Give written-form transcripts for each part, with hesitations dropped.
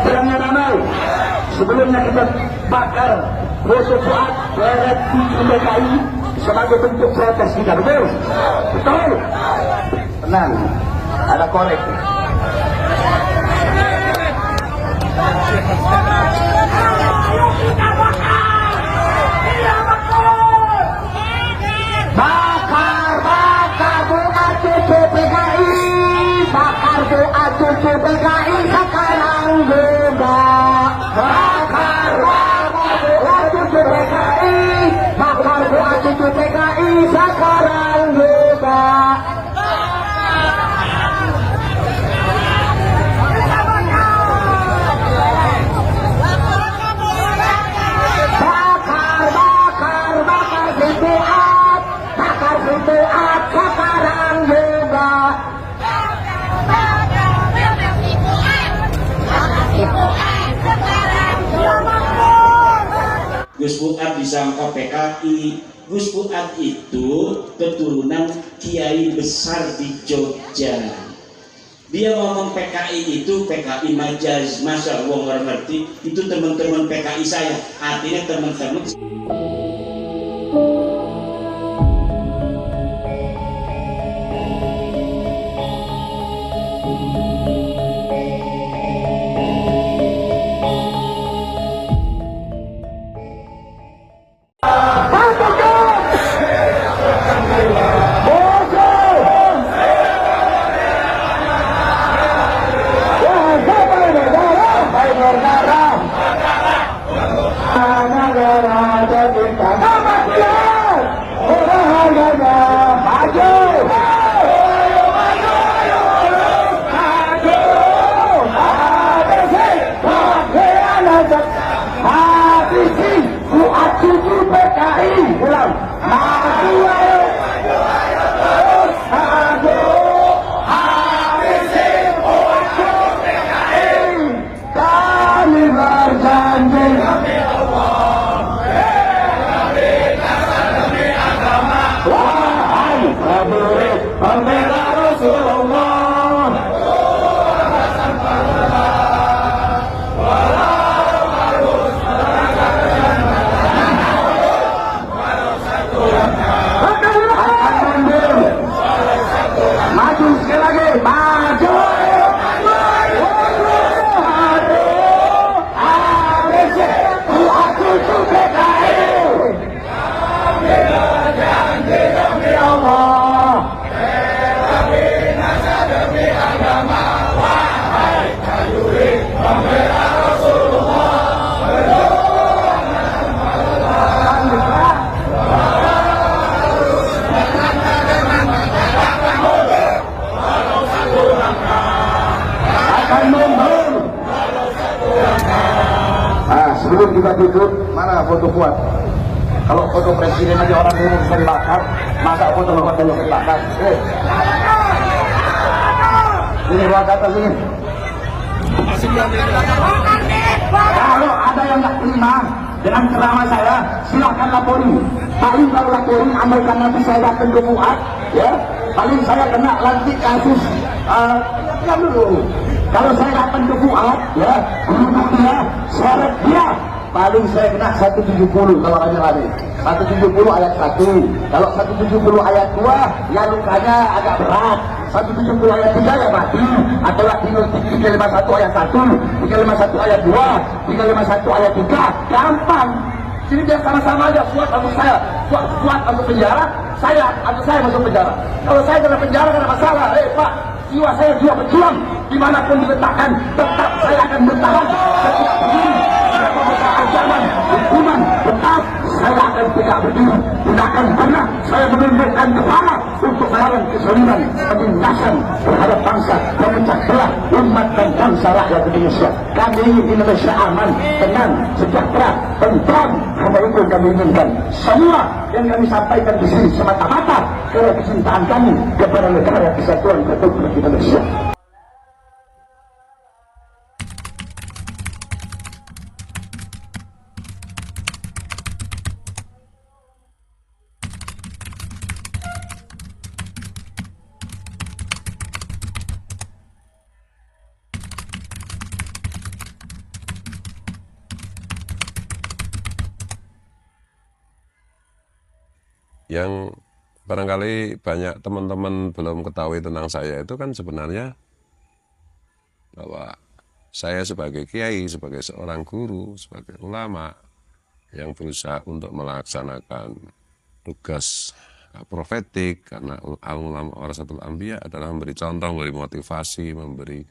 Terangnya ramai. Sebelumnya kita bakar foto Fuad Barat DKI sebagai bentuk protes kita, betul? Betul? Tenang, ada korek. Bakar Fuad DKI, bakar Fuad DKI sekarang juga. Bakar Fuad DKI, bakar Fuad DKI sekarang juga. Gus Fuad disangka PKI. Gus Fuad itu keturunan kiai besar di Jogja. Dia ngomong PKI itu PKI majaz, masa wong ngerti itu teman-teman PKI saya. Artinya teman-teman sebelum kita tutup, mana foto Fuad? Kalau foto presiden aja orang umum bisa dibakar, masa foto bapak bisa dibakar? Ini ruang atas ini. Kalau ada yang nggak terima dengan ceramah saya, silahkan lapori. Paling kalau lapori, amalkan nanti saya datang ke Fuad, ya. Paling saya kena nanti kasus. Dulu. Kalau saya datang ke Fuad, ya, duduk dia, seret dia, paling saya kena 170 kalau rame-rame. 170 ayat 1. Kalau 170 ayat 2, ya lukanya agak berat. 170 ayat 3 ya mati. Atau 351 ayat 1, 351 ayat 2, 351 ayat 3. Gampang. Jadi dia sama-sama aja, Fuad masuk saya, Fuad masuk penjara, saya masuk penjara. Kalau saya kena penjara karena masalah, Pak, jiwa saya jiwa berjuang, dimanapun diletakkan, tetap saya akan bertahan. Setiap begini, siapa besar ancaman, hukuman, tetap saya akan tegak berdiri. Tidak akan pernah saya menundukkan kepala untuk melawan kezaliman, penindasan terhadap bangsa, memecah belah umat dan bangsa rakyat Indonesia. Kami ingin Indonesia aman, tenang, sejahtera, tentram. Hanya itu yang kami inginkan. Semua yang kami sampaikan di sini semata-mata karena kecintaan kami kepada negara kesatuan Republik Indonesia. yang barangkali banyak teman-teman belum ketahui tentang saya itu kan sebenarnya bahwa saya sebagai kiai, sebagai seorang guru, sebagai ulama yang berusaha untuk melaksanakan tugas profetik, karena ulama warasatul anbiya adalah memberi contoh, memberi motivasi, memberi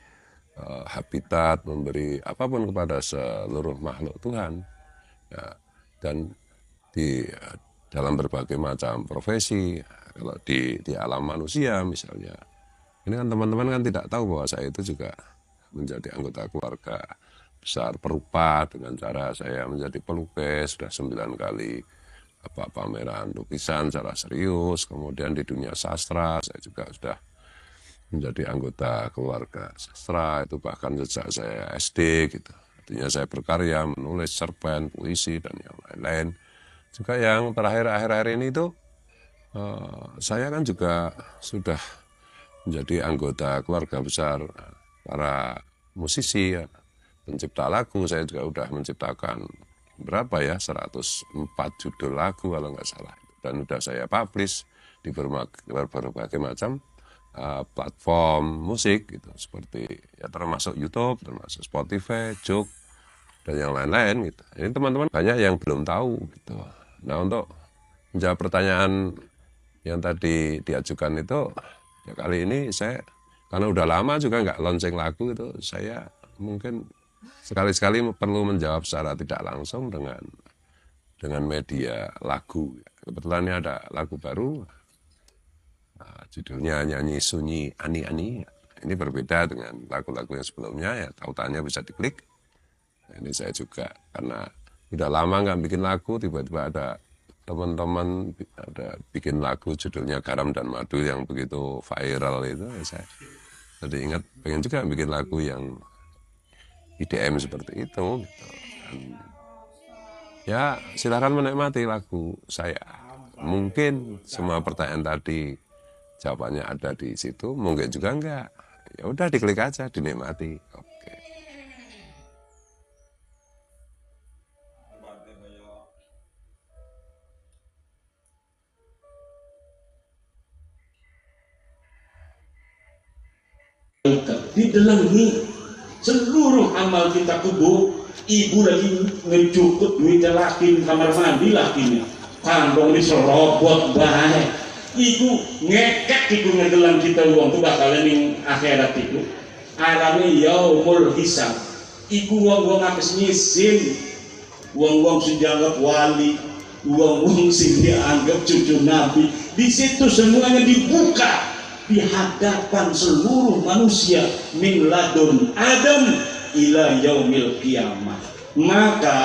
habitat, memberi apapun kepada seluruh makhluk Tuhan. Ya, dan di dalam berbagai macam profesi, kalau di alam manusia misalnya, ini kan teman-teman kan tidak tahu bahwa saya itu juga menjadi anggota keluarga besar Perupa dengan cara saya menjadi pelukis, sudah 9 kali pameran lukisan secara serius. Kemudian di dunia sastra saya juga sudah menjadi anggota keluarga sastra, itu bahkan sejak saya SD gitu. Artinya saya berkarya menulis cerpen, puisi dan yang lain-lain. Juga yang terakhir akhir-akhir ini itu saya kan juga sudah menjadi anggota keluarga besar para musisi, ya, pencipta lagu. Saya juga sudah menciptakan berapa ya, 104 judul lagu kalau nggak salah. Dan sudah saya publish di berbagai macam platform musik gitu, seperti ya termasuk YouTube, termasuk Spotify, Joox, dan yang lain-lain gitu. Ini teman-teman banyak yang belum tahu gitu. Nah, untuk menjawab pertanyaan yang tadi diajukan itu, ya kali ini saya karena udah lama juga nggak launching lagu itu, saya mungkin sekali-sekali perlu menjawab secara tidak langsung dengan media lagu. Kebetulan ini ada lagu baru, judulnya Nyanyi Sunyi Ani Ani. Ini berbeda dengan lagu-lagu yang sebelumnya, ya tautannya bisa diklik. Ini saya juga karena udah lama nggak bikin lagu, tiba-tiba ada teman-teman ada bikin lagu judulnya Garam dan Madu yang begitu viral itu, ya saya jadi ingat pengen juga bikin lagu yang IDM seperti itu gitu. Dan ya silakan menikmati lagu saya. Mungkin semua pertanyaan tadi jawabannya ada di situ, mungkin juga enggak. Ya udah diklik aja, dinikmati. Oke. Di dalam ini seluruh amal kita kubu. Ibu lagi ngejukut duitnya lakin kamar mandi lakinya, kantong diserobot baik. Iku ngekek iku ngegelam kita uang tuh bakalan ning akhirat itu. Alami yaumul hisab. Iku uang apes nyisin, uang sing dianggap wali, uang sing dianggap cucu nabi. Di situ semuanya dibuka di hadapan seluruh manusia min ladun Adam ila yaumil kiamah. Maka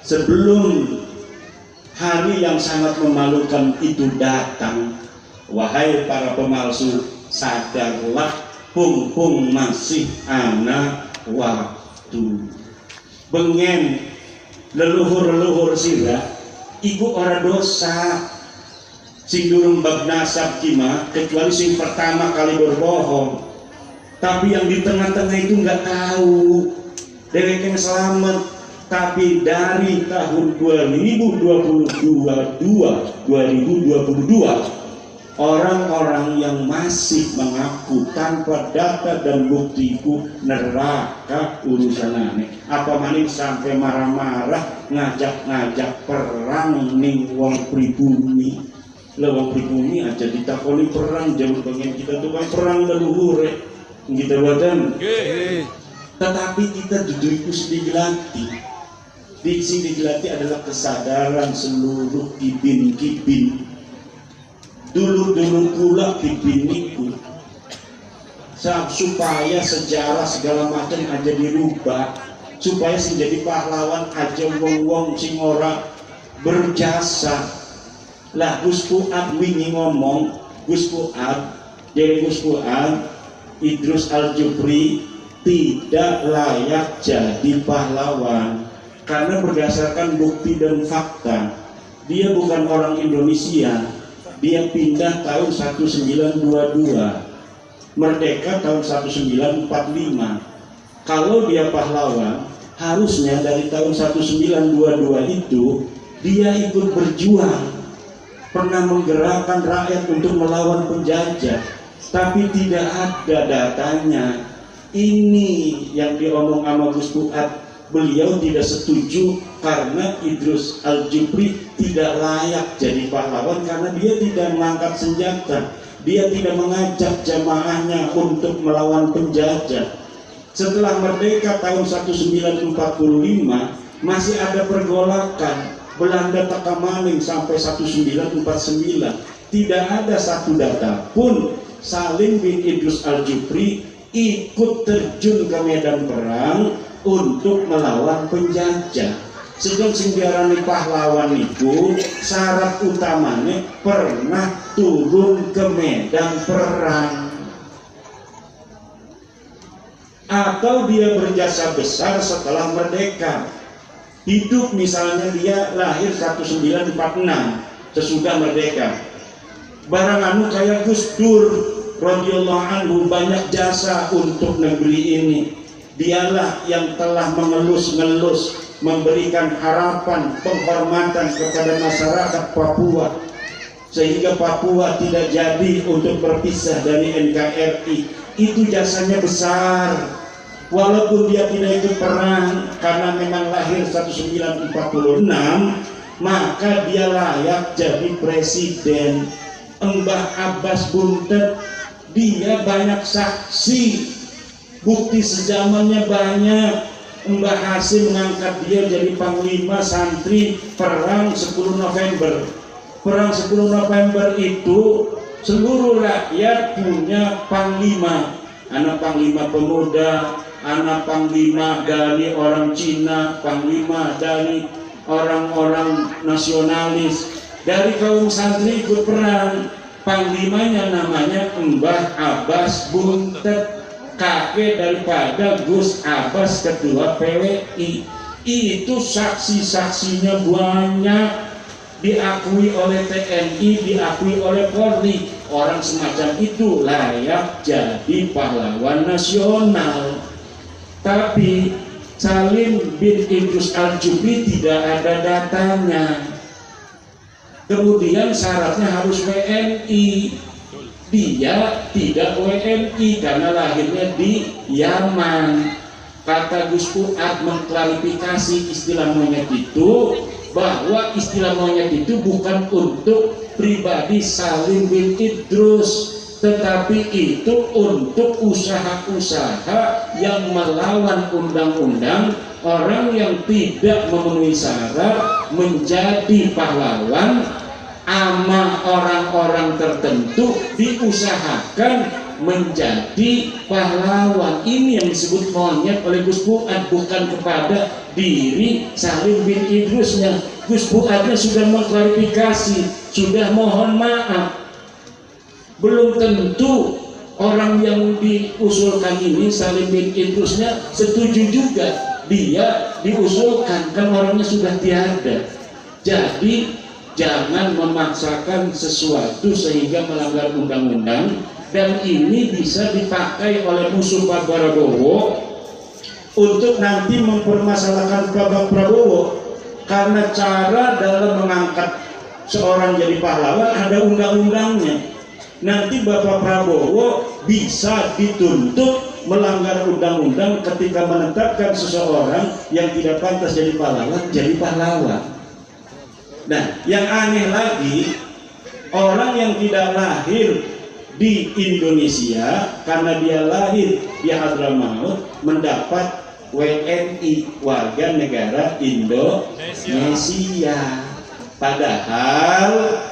sebelum hari yang sangat memalukan itu datang, wahai para pemalsu, sadarlah pung masih ana waktu. Bengen leluhur sirah iku ora dosa sing durung bab nasab kima, kecuali sing pertama kali berbohong. Tapi yang di tengah-tengah itu nggak tahu dewek yang selamat. Tapi dari tahun 2022 orang-orang yang masih mengaku tanpa data dan buktiku neraka urusan aneh. Apa maning sampai marah-marah ngajak-ngajak perang ning wong pribumi. Lewang pribumi aja ditakoni perang, jauh bagian kita tuh kan perang leluhur kita badan. Tetapi kita duduk itu digelanti. Di sini digelanti adalah kesadaran seluruh kibin-kibin. Dulu pula kibin itu supaya sejarah segala macam aja dirubah, supaya sing jadi pahlawan aja wong-wong sing ora berjasa. Lah Gus Fuad wingi ngomong, Gus Fuad Idrus Al-Jubri tidak layak jadi pahlawan karena berdasarkan bukti dan fakta dia bukan orang Indonesia, dia pindah tahun 1922, merdeka tahun 1945. Kalau dia pahlawan harusnya dari tahun 1922 itu dia ikut berjuang pernah menggerakkan rakyat untuk melawan penjajah, tapi tidak ada datanya. Ini yang diomong sama Gus Fuad. Beliau tidak setuju karena Idrus Al-Jupri tidak layak jadi pahlawan karena dia tidak mengangkat senjata, dia tidak mengajak jamaahnya untuk melawan penjajah. Setelah merdeka tahun 1945 masih ada pergolakan Belanda Takamaning sampai 1949. Tidak ada satu data pun Salim bin Idrus Al-Jupri ikut terjun ke medan perang untuk melawan penjajah. Sedang singgarani pahlawan itu syarat utamanya pernah turun ke medan perang atau dia berjasa besar setelah merdeka. Hidup misalnya dia lahir 1946 sesudah merdeka. Barang anu kayak Gus Dur radhiyallahu anhu banyak jasa untuk negeri ini. Dialah yang telah mengelus-ngelus, memberikan harapan, penghormatan kepada masyarakat Papua, sehingga Papua tidak jadi untuk berpisah dari NKRI. Itu jasanya besar. Walaupun dia tidak ikut perang, karena memang lahir 1946, maka dia layak jadi presiden. Mbah Abbas Buntet, dia banyak saksi, bukti sejamannya banyak. Mbah Hasim mengangkat dia jadi panglima santri perang 10 November. Perang 10 November itu seluruh rakyat punya panglima. Anak panglima pemuda, anak panglima dari orang Cina, panglima dari orang-orang nasionalis. Dari kaum santri ikut perang, panglimanya namanya Mbah Abbas Buntet, kakek daripada Gus Abbas ketua PWI. Itu saksi-saksinya banyak, diakui oleh TNI, diakui oleh Polri. Orang semacam itu layak jadi pahlawan nasional. Tapi Salim bin Idrus Al-Jupri tidak ada datanya. Kemudian syaratnya harus WNI. Dia tidak WNI karena lahirnya di Yaman. Kata Gus Fuad mengklarifikasi istilah monyet itu, bahwa istilah monyet itu bukan untuk pribadi Salim bin Idrus, tetapi itu untuk usaha-usaha yang melawan undang-undang. Orang yang tidak memenuhi syarat menjadi pahlawan ama orang-orang tertentu diusahakan menjadi pahlawan. Ini yang disebut monyet oleh Gus Fuad, bukan kepada diri Salim bin Idrusnya. Gus Fuadnya sudah mengklarifikasi, sudah mohon maaf. Belum tentu orang yang diusulkan ini Salim bin Idrusnya setuju juga. Dia diusulkan, kan orangnya sudah tiada. Jadi jangan memaksakan sesuatu sehingga melanggar undang-undang. Dan ini bisa dipakai oleh musuh Pak Prabowo untuk nanti mempermasalahkan Pak Prabowo, karena cara dalam mengangkat seorang jadi pahlawan ada undang-undangnya. Nanti Bapak Prabowo bisa dituntut melanggar undang-undang ketika menetapkan seseorang yang tidak pantas jadi pahlawan. Nah, yang aneh lagi, orang yang tidak lahir di Indonesia karena dia lahir di Hadramaut mendapat WNI, warga negara Indonesia. Padahal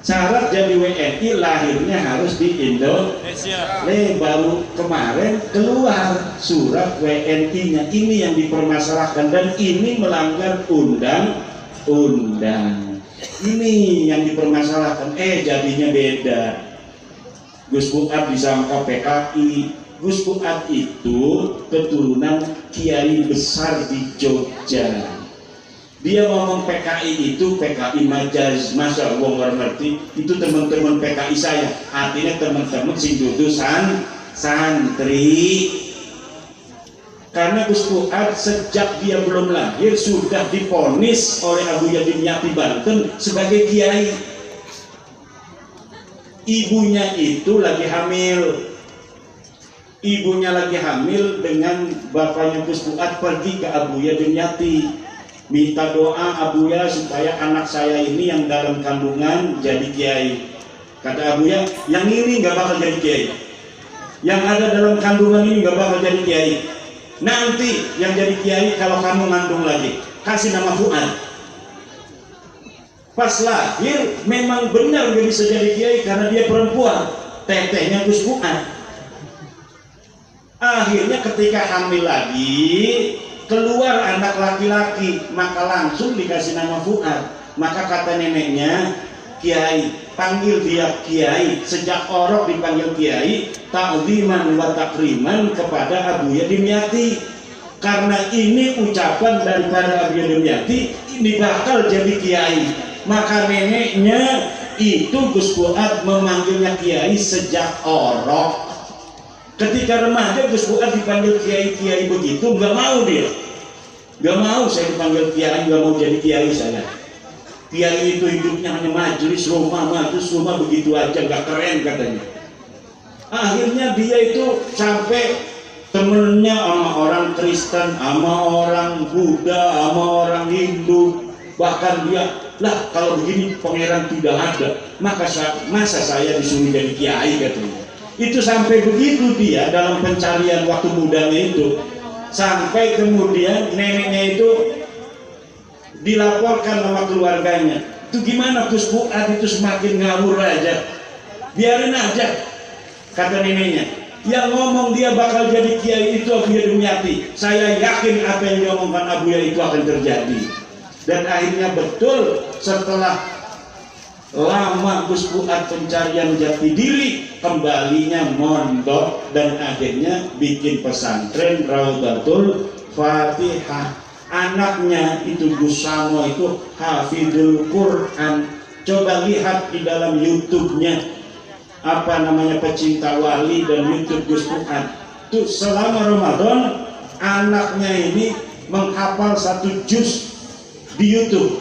syarat jadi WNI lahirnya harus di Indonesia. Baru kemarin keluar surat WNI-nya. Ini yang dipermasalahkan dan ini melanggar undang-undang. Ini yang dipermasalahkan. Jadinya beda. Gus Fuad disangka PKI. Gus Fuad itu keturunan kiai besar di Jogja. Dia ngomong PKI itu PKI majaz, masa wong ngerti itu teman-teman PKI saya, artinya teman-teman sing dudu santri. Karena Gus Fuad sejak dia belum lahir sudah divonis oleh Abu Yadim Yati Banten sebagai kiai. ibunya itu lagi hamil. Ibunya lagi hamil dengan bapaknya Gus Fuad pergi ke Abuya Dimyati, minta doa Abuya supaya anak saya ini yang dalam kandungan jadi kiai. Kata Abuya, yang ini nggak bakal jadi kiai, yang ada dalam kandungan ini nggak bakal jadi kiai. Nanti yang jadi kiai kalau kamu ngandung lagi, kasih nama Fuad. Pas lahir memang benar gak bisa jadi kiai karena dia perempuan, tetehnya Gus Fuad. Akhirnya ketika hamil lagi keluar anak laki-laki, maka langsung dikasih nama Fuad. Maka kata neneknya, kiai, panggil dia kiai. Sejak orok dipanggil kiai, ta'ziman wa takriman kepada Abuya Dimyati. Karena ini ucapan daripada Abuya Dimyati, ini bakal jadi kiai. Maka neneknya itu Gus Fuad memanggilnya kiai sejak orok. Ketika remaja Gus Fuad dipanggil kiai-kiai begitu, nggak mau dia, nggak mau saya dipanggil kiai, nggak mau jadi kiai saya. Kiai itu hidupnya hanya majelis rumah begitu aja, nggak keren katanya. Akhirnya dia itu sampai temennya sama orang Kristen, sama orang Buddha, sama orang Hindu, bahkan dia lah kalau begini pangeran tidak ada, masa saya disuruh jadi kiai katanya. Itu sampai begitu dia dalam pencarian waktu mudanya itu, sampai kemudian neneknya itu dilaporkan sama keluarganya. Itu gimana Gus Fuad itu semakin ngawur aja, biarin aja kata neneknya. Yang ngomong dia bakal jadi kiai itu Abuya Dimyati. Saya yakin apa yang diomongkan Abuya itu akan terjadi. Dan akhirnya betul, setelah lama Gus Fuad pencarian jati diri, kembalinya mondok dan akhirnya bikin pesantren Raudatul Fatihah. Anaknya itu Gus Samo itu hafidul Quran. Coba lihat di dalam YouTube-nya, apa namanya, pecinta wali dan YouTube Gus Fuad. Tuh selama Ramadan anaknya ini menghafal 1 juz di YouTube.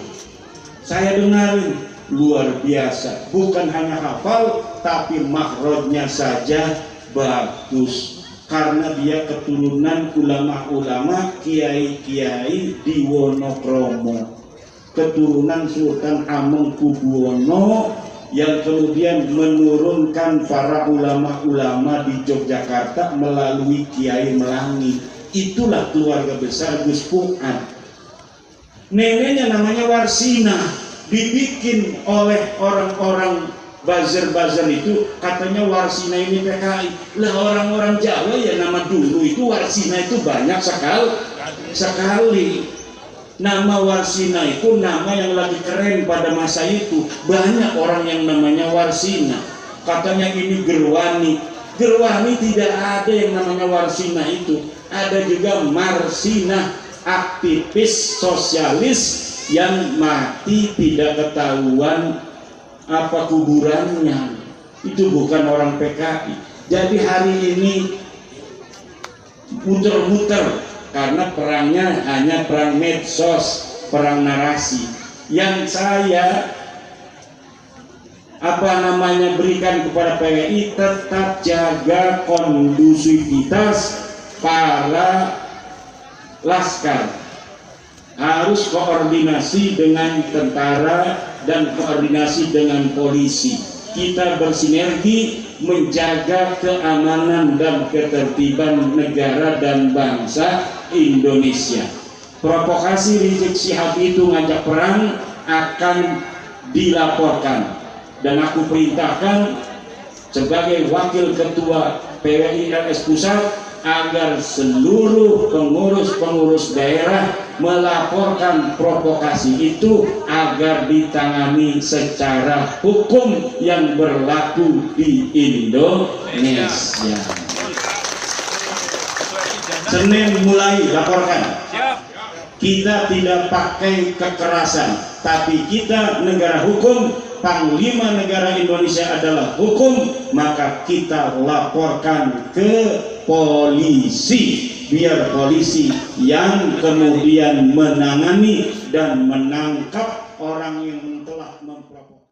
Saya dengarin, luar biasa, bukan hanya hafal tapi makhrajnya saja bagus, karena dia keturunan ulama-ulama, kiai-kiai di Wonokromo, keturunan Sultan Hamengkubuwono yang kemudian menurunkan para ulama-ulama di Yogyakarta melalui Kiai Melangi. Itulah keluarga besar Gus Fuad. Neneknya namanya Warsina, dibikin oleh orang-orang buzzer-buzzer itu, katanya Warsina ini PKI. Lah orang-orang Jawa ya nama dulu itu Warsina itu banyak sekali. Nama Warsina itu nama yang lagi keren pada masa itu. Banyak orang yang namanya Warsina. Katanya ini Gerwani. Gerwani tidak ada yang namanya Warsina itu. Ada juga Marsina, aktivis sosialis yang mati tidak ketahuan apa kuburannya. Itu bukan orang PKI. Jadi hari ini muter-muter karena perangnya hanya perang medsos, perang narasi. Yang saya berikan kepada PKI, tetap jaga kondusivitas para laskar, harus koordinasi dengan tentara dan koordinasi dengan polisi. Kita bersinergi menjaga keamanan dan ketertiban negara dan bangsa Indonesia. Provokasi Rizik Syihab itu ngajak perang akan dilaporkan, dan aku perintahkan sebagai wakil ketua PWI RS Pusat agar seluruh pengurus-pengurus daerah melaporkan provokasi itu agar ditangani secara hukum yang berlaku di Indonesia. Senin mulai laporkan. Kita tidak pakai kekerasan, tapi kita negara hukum. Panglima negara Indonesia adalah hukum, maka kita laporkan ke polisi, biar polisi yang kemudian menangani dan menangkap orang yang telah memprovokasi.